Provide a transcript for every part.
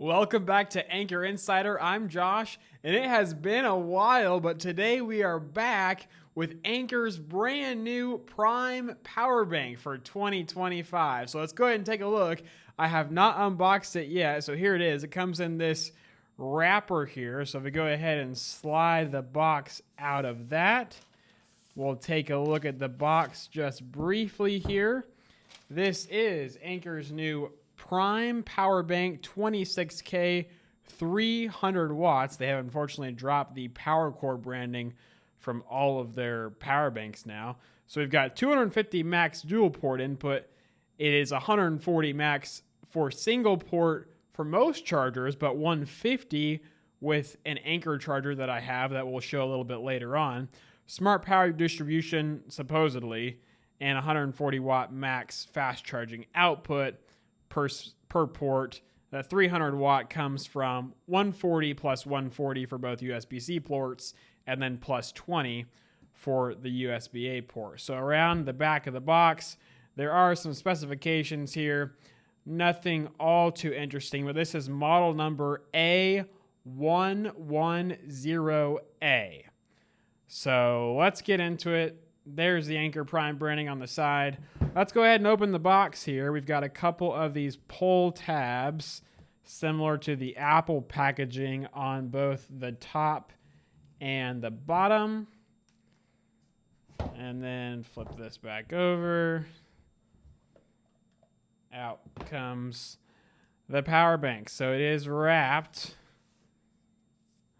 Welcome back to Anker Insider. I'm Josh, and it has been a while, but today we are back with Anker's brand new Prime Power Bank for 2025. So let's go ahead and take a look. I have not unboxed it yet, so here it is. It comes in this wrapper here. So if we go ahead and slide the box out of that, we'll take a look at the box just briefly here. This is Anker's new Prime Power Bank 26K 300 watts. They have unfortunately dropped the PowerCore branding from all of their power banks now. So we've got 250 max dual port input. It is 140 max for single port for most chargers, but 150 with an Anker charger that I have that we'll show a little bit later on. Smart power distribution supposedly, and 140 watt max fast charging output per port. The 300 watt comes from 140 plus 140 for both USB-C ports, and then plus 20 for the USB-A port. So around the back of the box, there are some specifications here. Nothing all too interesting, but this is model number A110A. So let's get into it. There's the Anker Prime branding on the side. Let's go ahead and open the box here. We've got a couple of these pull tabs similar to the Apple packaging on both the top and the bottom. And then flip this back over. Out comes the power bank. So it is wrapped.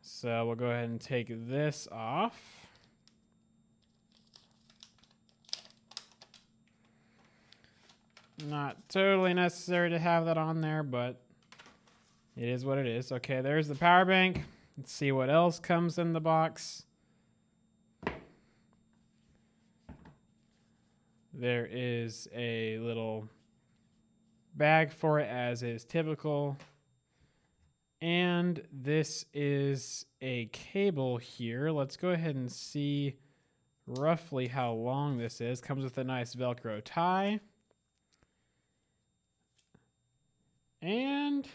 So we'll go ahead and take this off. Not totally necessary to have that on there, but it is what it is. Okay, there's the power bank. Let's see what else comes in the box. There is a little bag for it, as is typical. And this is a cable here. Let's go ahead and see roughly how long this is. Comes with a nice Velcro tie. And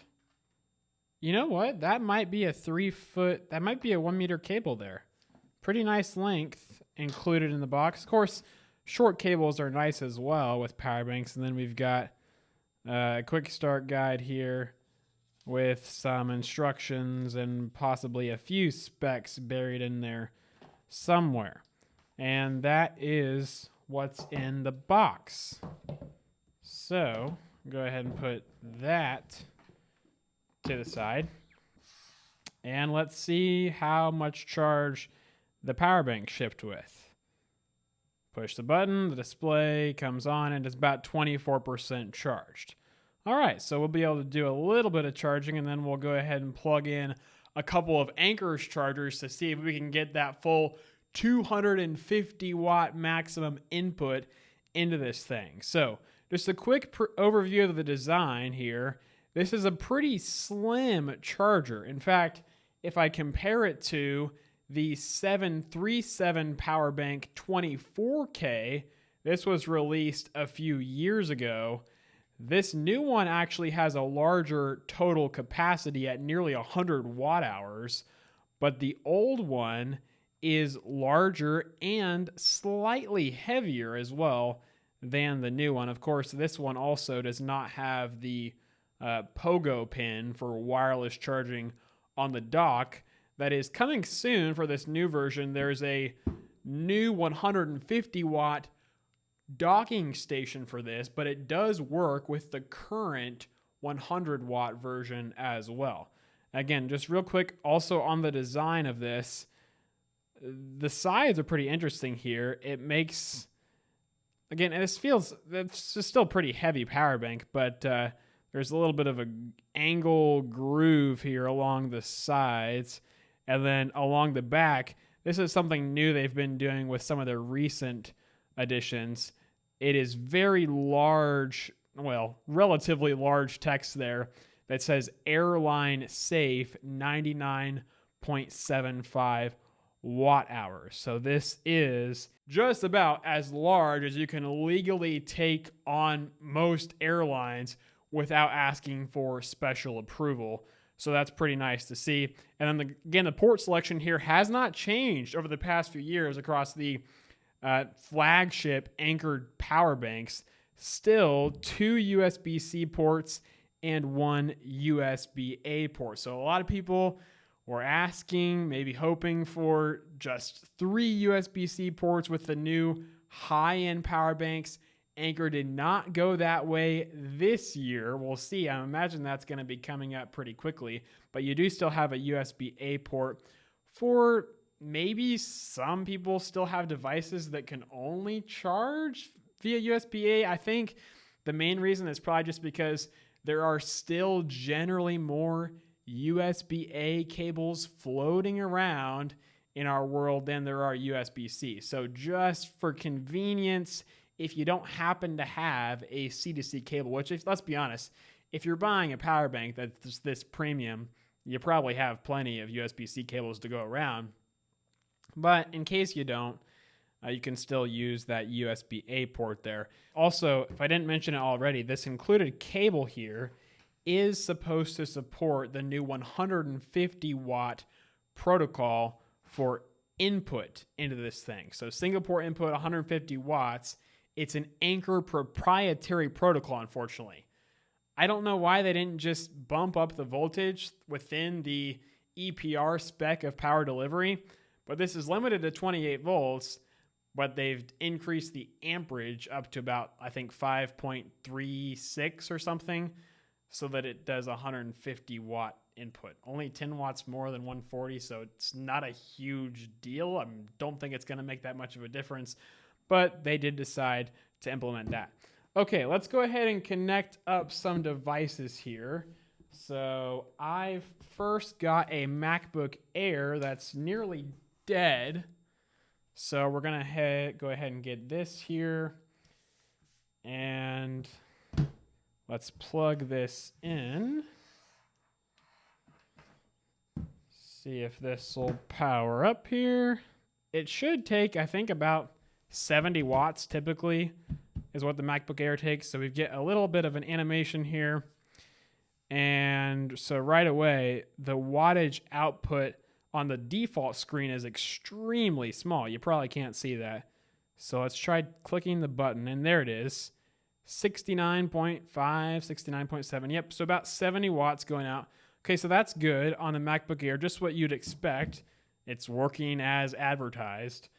you know what? That might be a 3-foot, that might be a 1 meter cable there. Pretty nice length included in the box. Of course, short cables are nice as well with power banks. And then we've got a quick start guide here with some instructions and possibly a few specs buried in there somewhere. And that is what's in the box. So go ahead and put that to the side. And let's see how much charge the power bank shipped with. Push the button, the display comes on, and it's about 24% charged. All right, so we'll be able to do a little bit of charging, and then we'll go ahead and plug in a couple of Anker's chargers to see if we can get that full 250 watt maximum input into this thing. So just a quick overview of the design here. This is a pretty slim charger. In fact, if I compare it to the 737 Power Bank 24K, this was released a few years ago. This new one actually has a larger total capacity at nearly 100 watt hours, but the old one is larger and slightly heavier as well than the new one. Of course, this one also does not have the pogo pin for wireless charging on the dock. That is coming soon for this new version. There's a new 150 watt docking station for this, but it does work with the current 100 watt version as well. Again, just real quick, also on the design of this, the sides are pretty interesting here. It makes, again, this feels, it's just still pretty heavy power bank, but there's a little bit of an angle groove here along the sides. And then along the back, this is something new they've been doing with some of their recent additions. It is very large, well, relatively large text there that says airline safe 99.75 watt hours. So this is just about as large as you can legally take on most airlines without asking for special approval. So that's pretty nice to see. And then again, the port selection here has not changed over the past few years across the flagship Anker power banks. Still 2 USB-C ports and 1 USB-A port. So a lot of people were asking, maybe hoping for just 3 USB-C ports with the new high-end power banks. Anker did not go that way this year. We'll see. I imagine that's going to be coming up pretty quickly. But you do still have a USB-A port for maybe some people still have devices that can only charge via USB-A. I think the main reason is probably just because there are still generally more USB-A cables floating around in our world than there are USB-C. So just for convenience, if you don't happen to have a C2C cable, which, let's be honest, if you're buying a power bank that's this premium, you probably have plenty of USB-C cables to go around. But in case you don't, you can still use that USB-A port there. Also, if I didn't mention it already, this included cable here is supposed to support the new 150 watt protocol for input into this thing. So single port input, 150 watts. It's an Anker proprietary protocol, unfortunately. I don't know why they didn't just bump up the voltage within the EPR spec of power delivery, but this is limited to 28 volts, but they've increased the amperage up to about, I think, 5.36 or something, so that it does 150 watt input. Only 10 watts more than 140, so it's not a huge deal. I don't think it's going to make that much of a difference, but they did decide to implement that. Okay, let's go ahead and connect up some devices here. So I've first got a MacBook Air that's nearly dead. So we're going to go ahead and get this here. And let's plug this in. See if this will power up here. It should take, I think, about 70 watts typically is what the MacBook Air takes. So we get a little bit of an animation here. And so right away, the wattage output on the default screen is extremely small. You probably can't see that. So let's try clicking the button, and there it is. 69.5, 69.7. Yep, so about 70 watts going out. Okay, so that's good on the MacBook Air, just what you'd expect. It's working as advertised.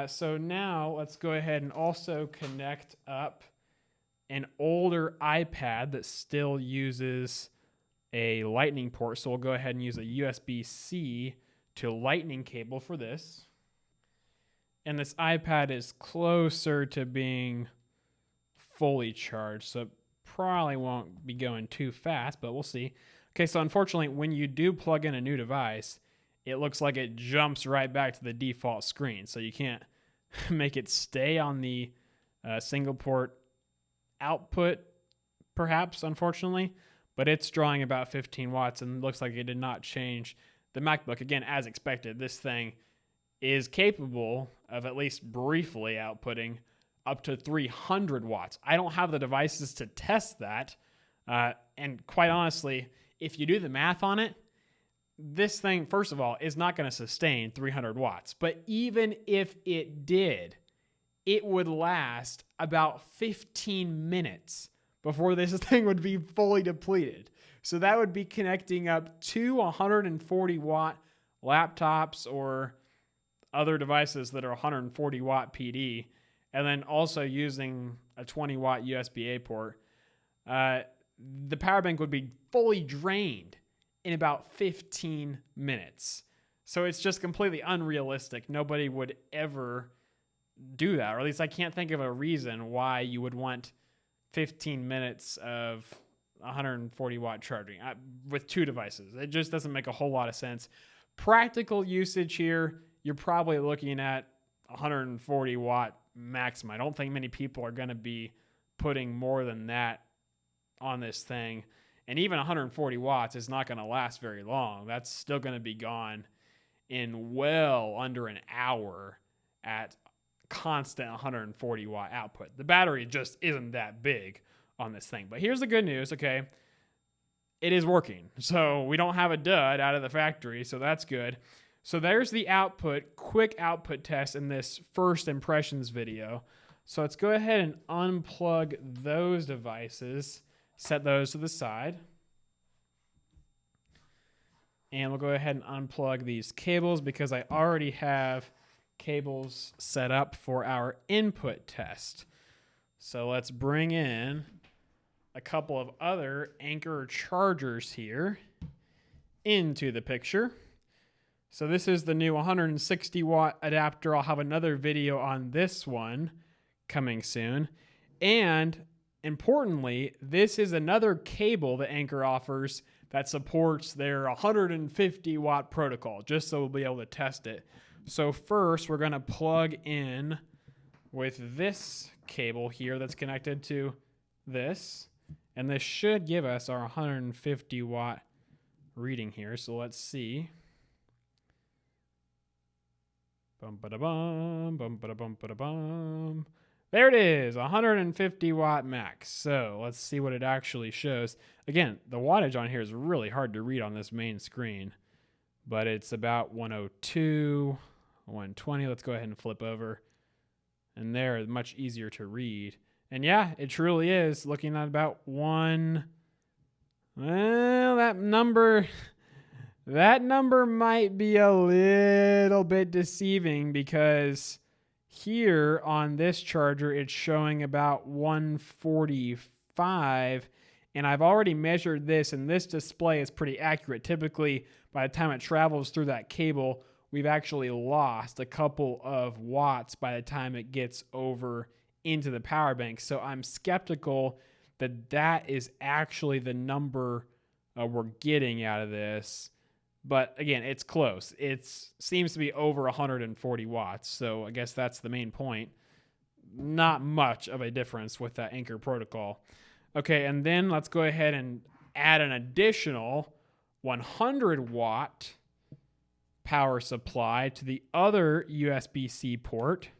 So now let's go ahead and also connect up an older iPad that still uses a lightning port. So we'll go ahead and use a USB-C to lightning cable for this. And this iPad is closer to being fully charged, so it probably won't be going too fast, but we'll see. Okay, so unfortunately, when you do plug in a new device, it looks like it jumps right back to the default screen. So you can't make it stay on the single port output, perhaps, unfortunately. But it's drawing about 15 watts and looks like it did not change the MacBook. Again, as expected, this thing is capable of at least briefly outputting up to 300 watts. I don't have the devices to test that. And quite honestly, if you do the math on it, this thing, first of all, is not going to sustain 300 watts. But even if it did, it would last about 15 minutes before this thing would be fully depleted. So that would be connecting up to 140 watt laptops or other devices that are 140 watt PD, and then also using a 20 watt USB-A port. The power bank would be fully drained in about 15 minutes. So it's just completely unrealistic. Nobody would ever do that, or at least I can't think of a reason why you would want 15 minutes of 140 watt charging with two devices. It just doesn't make a whole lot of sense. Practical usage here, you're probably looking at 140 watt maximum. I don't think many people are going to be putting more than that on this thing. And even 140 watts is not going to last very long. That's still going to be gone in well under an hour at constant 140 watt output. The battery just isn't that big on this thing. But here's the good news, okay? It is working. So we don't have a dud out of the factory, so that's good. So there's the output, quick output test in this first impressions video. So let's go ahead and unplug those devices, set those to the side. And we'll go ahead and unplug these cables because I already have cables set up for our input test. So let's bring in a couple of other Anker chargers here into the picture. So this is the new 160 watt adapter. I'll have another video on this one coming soon. And importantly, this is another cable that Anker offers that supports their 150 watt protocol, just so we'll be able to test it. So first, we're going to plug in with this cable here that's connected to this. And this should give us our 150 watt reading here. So let's see. Bum-ba-da-bum, bum-ba-da-bum-ba-da-bum. There it is, 150 watt max. So let's see what it actually shows. Again, the wattage on here is really hard to read on this main screen, but it's about 102, 120. Let's go ahead and flip over. And there, it's much easier to read. And yeah, it truly is looking at about well, that number might be a little bit deceiving because here on this charger, it's showing about 145, and I've already measured this, and this display is pretty accurate. Typically, by the time it travels through that cable, we've actually lost a couple of watts by the time it gets over into the power bank. So I'm skeptical that that is actually the number we're getting out of this. But again, it's close. It seems to be over 140 watts. So I guess that's the main point. Not much of a difference with that Anker protocol. Okay, and then let's go ahead and add an additional 100 watt power supply to the other USB-C port.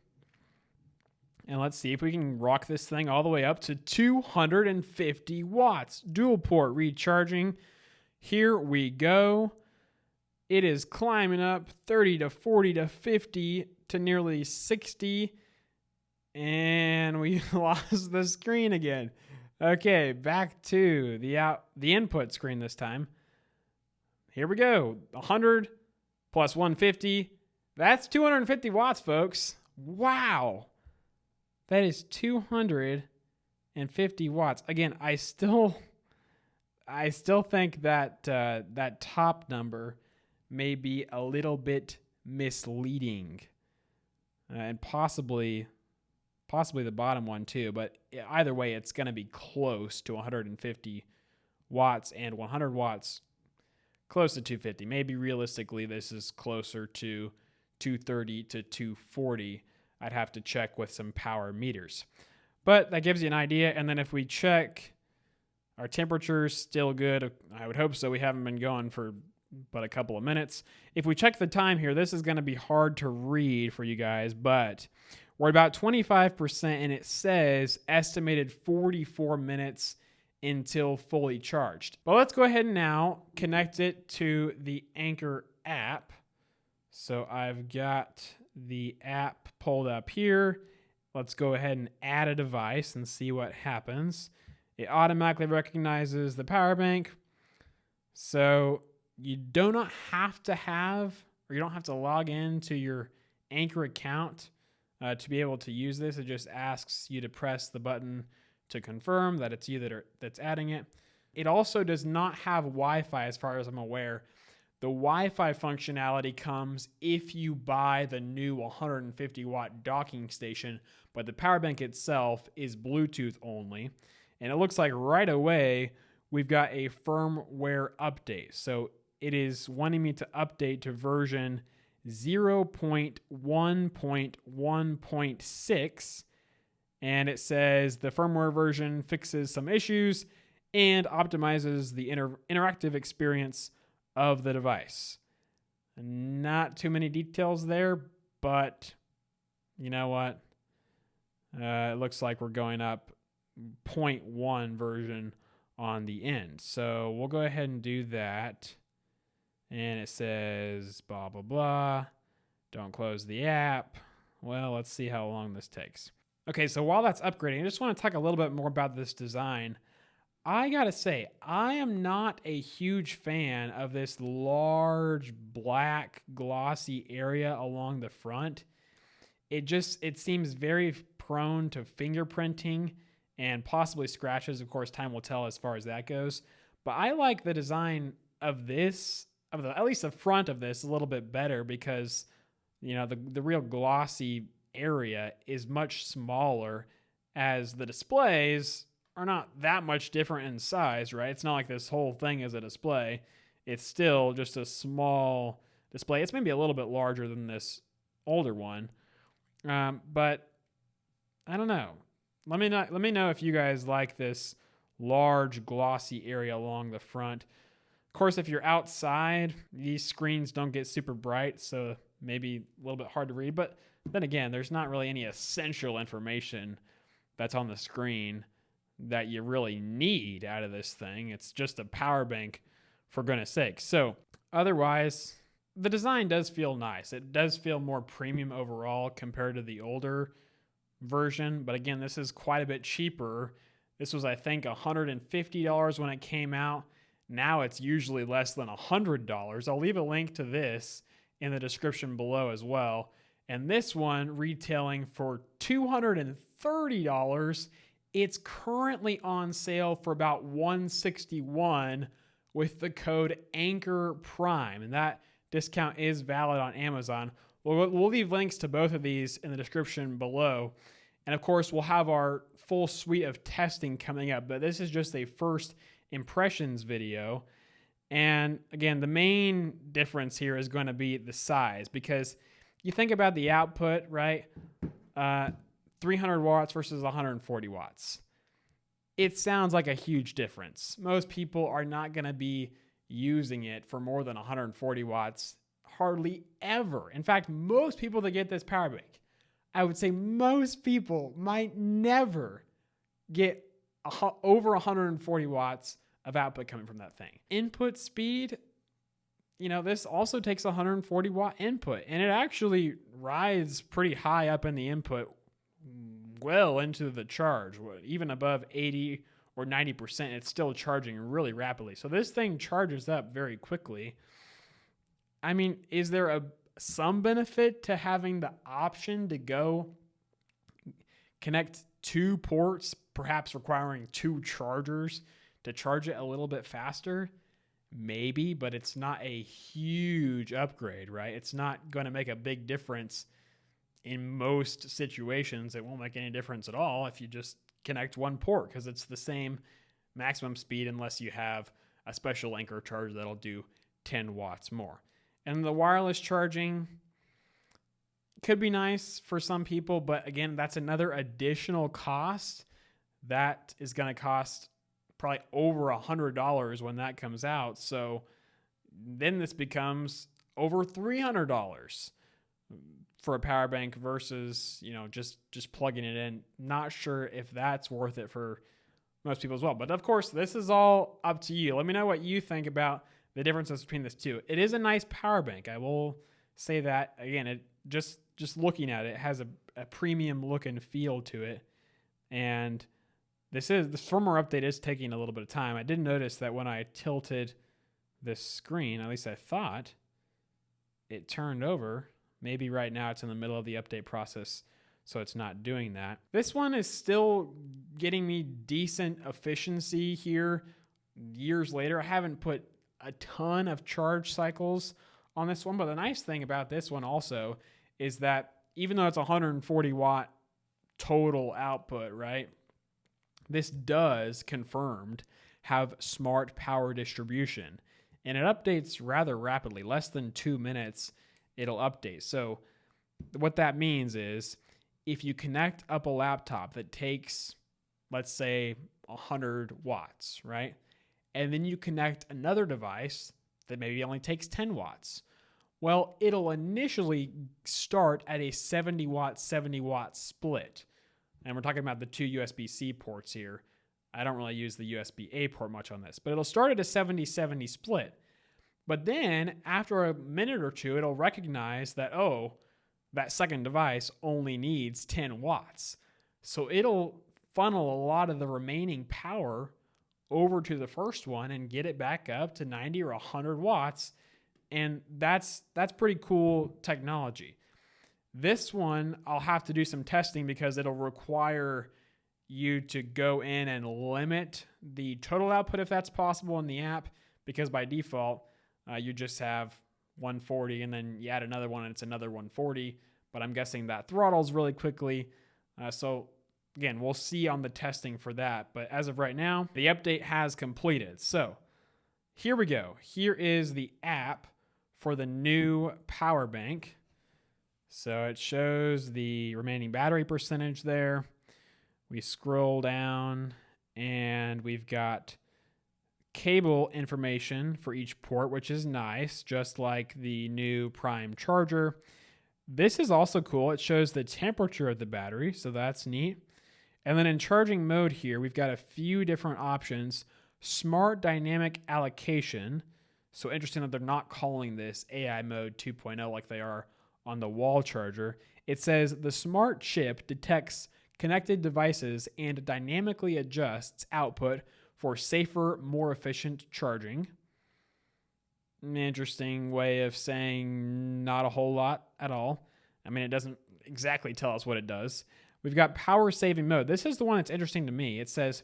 And let's see if we can rock this thing all the way up to 250 watts. Dual port recharging. Here we go. It is climbing up 30 to 40 to 50 to nearly 60. And we lost the screen again. Okay, back to the input screen this time. Here we go. 100 plus 150. That's 250 watts, folks. Wow. That is 250 watts. Again, I still think that that top number may be a little bit misleading, and possibly the bottom one too. But either way, it's going to be close to 150 watts, and 100 watts close to 250. Maybe realistically, this is closer to 230 to 240. I'd have to check with some power meters. But that gives you an idea. And then if we check our temperature's still good. I would hope so. We haven't been going for but a couple of minutes. If we check the time here, this is going to be hard to read for you guys, but we're about 25%, and it says estimated 44 minutes until fully charged. But let's go ahead and now connect it to the Anker app. So I've got the app pulled up here. Let's go ahead and add a device and see what happens. It automatically recognizes the power bank. So you do not have to have, or you don't have to log into your Anker account to be able to use this. It just asks you to press the button to confirm that it's you that's adding it. It also does not have Wi-Fi as far as I'm aware. The Wi-Fi functionality comes if you buy the new 150 watt docking station, but the power bank itself is Bluetooth only. And it looks like right away we've got a firmware update. So it is wanting me to update to version 0.1.1.6. And it says the firmware version fixes some issues and optimizes the interactive experience of the device. Not too many details there, but you know what? It looks like we're going up 0.1 version on the end. So we'll go ahead and do that. And it says blah, blah, blah. Don't close the app. Well, let's see how long this takes. Okay, so while that's upgrading, I just want to talk a little bit more about this design. I gotta say, I am not a huge fan of this large black glossy area along the front. It seems very prone to fingerprinting and possibly scratches. Of course, time will tell as far as that goes. But I like the design of this, at least the front of this, a little bit better because, you know, the real glossy area is much smaller, as the displays are not that much different in size, right? It's not like this whole thing is a display. It's still just a small display. It's maybe a little bit larger than this older one. But I don't know. Let me know if you guys like this large glossy area along the front. Of course, if you're outside, these screens don't get super bright, so maybe a little bit hard to read. But then again, there's not really any essential information that's on the screen that you really need out of this thing. It's just a power bank, for goodness sake. So otherwise, the design does feel nice. It does feel more premium overall compared to the older version. But again, this is quite a bit cheaper. This was, I think, $150 when it came out. Now it's usually less than $100. I'll leave a link to this in the description below as well. And this one retailing for $230. It's currently on sale for about $161 with the code AnkerPrime, and that discount is valid on Amazon. We'll leave links to both of these in the description below. And of course, we'll have our full suite of testing coming up, but this is just a first impressions video. And again, the main difference here is going to be the size, because you think about the output, right? 300 watts versus 140 watts. It sounds like a huge difference. Most people are not going to be using it for more than 140 watts hardly ever. In fact, most people that get this power bank, I would say most people might never get over 140 watts of output coming from that thing. Input speed, you know, this also takes 140 watt input, and it actually rides pretty high up in the input, well into the charge, even above 80 or 90%. It's still charging really rapidly. So this thing charges up very quickly. I mean, is there some benefit to having the option to go connect two ports, perhaps requiring two chargers to charge it a little bit faster? Maybe, but it's not a huge upgrade, right? It's not going to make a big difference in most situations. It won't make any difference at all if you just connect one port, because it's the same maximum speed unless you have a special Anker charger that'll do 10 watts more. And the wireless charging could be nice for some people, but again, that's another additional cost. That is going to cost probably over $100 when that comes out. So then this becomes over $300 for a power bank versus, you know, just plugging it in. Not sure if that's worth it for most people as well. But of course, this is all up to you. Let me know what you think about the differences between this two. It is a nice power bank. I will say that. Again, it just looking at it has a premium look and feel to it. And the firmware update is taking a little bit of time. I did notice that when I tilted this screen, at least I thought, it turned over. Maybe right now it's in the middle of the update process, so it's not doing that. This one is still getting me decent efficiency here years later. I haven't put a ton of charge cycles on this one, but the nice thing about this one also is that even though it's 140 watt total output, right? This does, confirmed, have smart power distribution, and it updates rather rapidly. Less than 2 minutes, it'll update. So what that means is if you connect up a laptop that takes, let's say, 100 watts, right? And then you connect another device that maybe only takes 10 watts. Well, it'll initially start at a 70 watt split. And we're talking about the two USB-C ports here. I don't really use the USB-A port much on this, but it'll start at a 70-70 split. But then after a minute or two, it'll recognize that, oh, that second device only needs 10 watts. So it'll funnel a lot of the remaining power over to the first one and get it back up to 90 or 100 watts. And that's pretty cool technology. This one, I'll have to do some testing because it'll require you to go in and limit the total output if that's possible in the app, because by default, you just have 140 and then you add another one and it's another 140. But I'm guessing that throttles really quickly. So again, we'll see on the testing for that. But as of right now, the update has completed. So here we go. Here is the app for the new power bank. So it shows the remaining battery percentage there. We scroll down and we've got cable information for each port, which is nice, just like the new Prime charger. This is also cool. It shows the temperature of the battery, so that's neat. And then in charging mode here, we've got a few different options. Smart dynamic allocation. So interesting that they're not calling this AI mode 2.0 like they are on the wall charger. It says the smart chip detects connected devices and dynamically adjusts output for safer, more efficient charging. An interesting way of saying not a whole lot at all. I mean, it doesn't exactly tell us what it does. We've got power saving mode. This is the one that's interesting to me. It says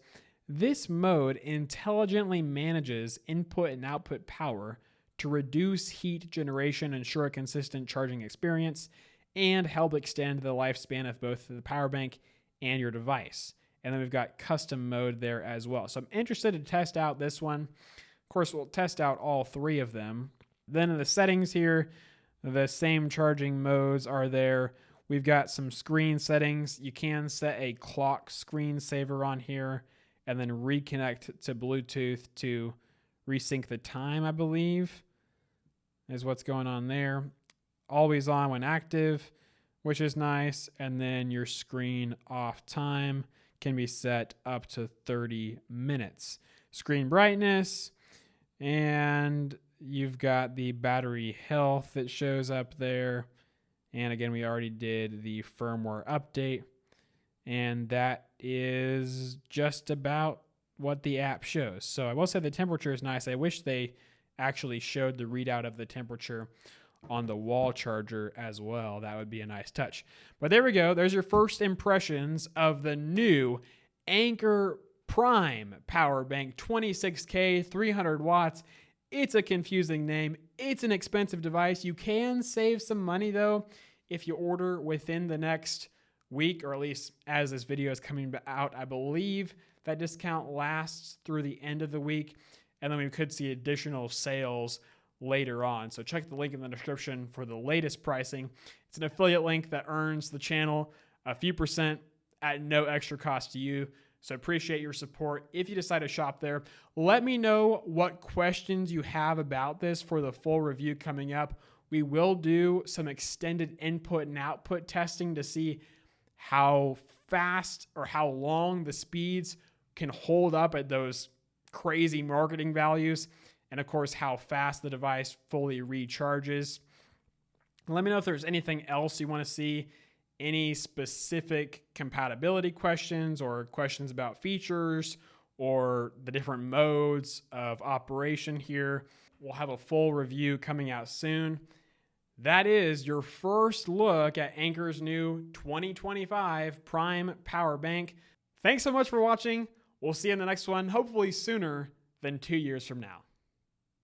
this mode intelligently manages input and output power to reduce heat generation, ensure a consistent charging experience, and help extend the lifespan of both the power bank and your device. And then we've got custom mode there as well. So I'm interested to test out this one. Of course, we'll test out all three of them. Then in the settings here, the same charging modes are there. We've got some screen settings. You can set a clock screensaver on here and then reconnect to Bluetooth to resync the time, I believe, is what's going on there. Always on when active, which is nice. And then your screen off time can be set up to 30 minutes. Screen brightness, and you've got the battery health that shows up there. And again, we already did the firmware update. And that is just about what the app shows. So I will say the temperature is nice. I wish they actually showed the readout of the temperature on the wall charger as well. That would be a nice touch. But there we go. There's your first impressions of the new AnkerInsider power bank, 26K, 300 watts. It's a confusing name. It's an expensive device. You can save some money though if you order within the next week, or at least as this video is coming out. I believe that discount lasts through the end of the week, and then we could see additional sales later on. So check the link in the description for the latest pricing. It's an affiliate link that earns the channel a few percent at no extra cost to you. So appreciate your support. If you decide to shop there, let me know what questions you have about this for the full review coming up. We will do some extended input and output testing to see how fast or how long the speeds can hold up at those crazy marketing values. And of course, how fast the device fully recharges. Let me know if there's anything else you want to see, any specific compatibility questions or questions about features or the different modes of operation here. We'll have a full review coming out soon. That is your first look at Anker's new 2025 Prime Power Bank. Thanks so much for watching. We'll see you in the next one, hopefully sooner than 2 years from now.